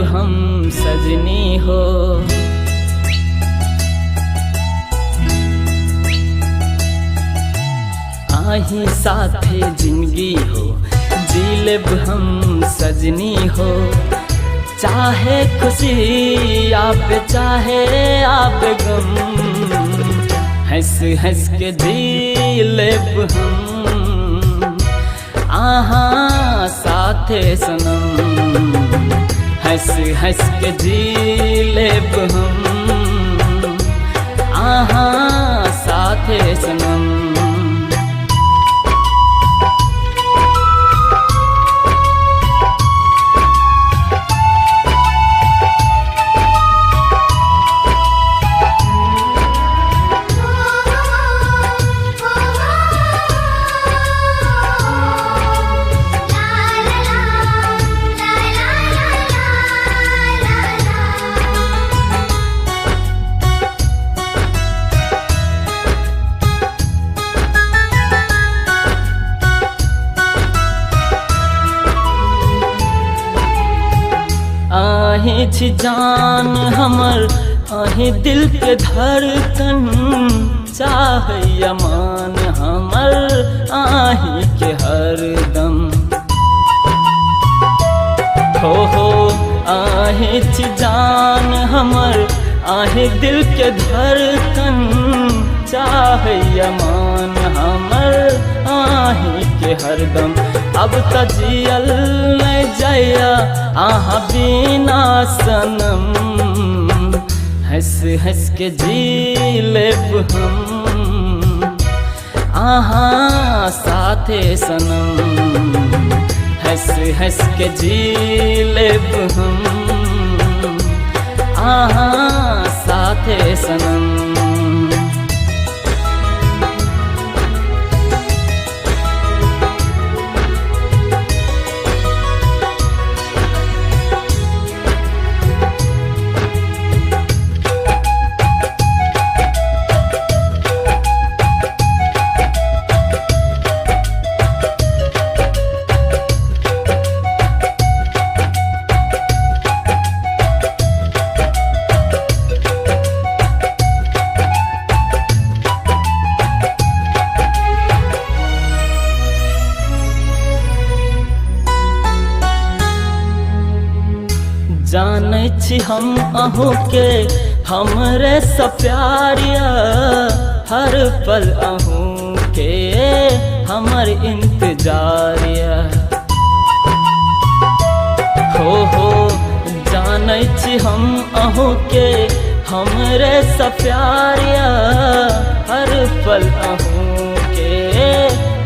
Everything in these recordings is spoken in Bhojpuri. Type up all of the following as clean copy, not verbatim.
हम सजनी हो। आही साथे जिंदगी हो, जी लेब हम सजनी हो। चाहे खुशी आप चाहे आप गम, हंस हंस के जी लेब हम। आहा साथे सनम, हंस हंस के जी लेब हम। आहा साथे सनम। आहे छी जान हमर, आहे दिल के धड़कन। चाहे अमान हमर, आहे के हरदम। हो आहे छी जान हमर, आहे दिल के धड़कन। चाहे अमान हमर, आहे के हरदम। अब त जियल नहीं जाया आहा बिना सनम, हंस हंस के जी लेब हम। आहा साथे सनम, हंस हंस के जी लेब हम। आहा साथे सनम। जानै छी हम अहू के हमरे से प्यारिया। हर पल अहू के हमर इंतजारिया। हो जानै छी हम अहू के हमरे से प्यारिया। हर पल अहू के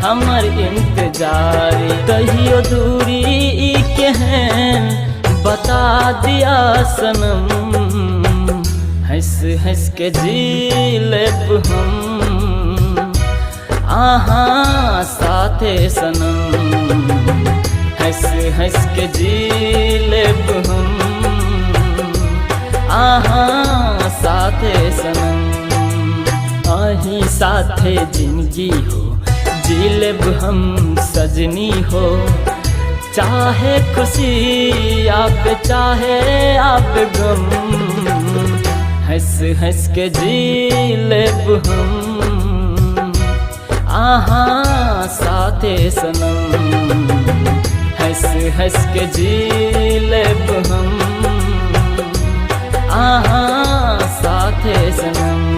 हमर इंतजारी। कहियो दूरी के हैं बता दिया सनम, हंस हंस के जी लेब हम। आहा साथे सनम, हंस हंस के जी लेब हम। आहा साथे सनम। आही साथे जिंदगी हो, जी लेब हम सजनी हो। चाहे खुशी आप चाहे आप गम, हंस हंस के जी लेब हम। आहा साथे सनम, हंस हंस के जी लेब हम। आहा साथे सनम।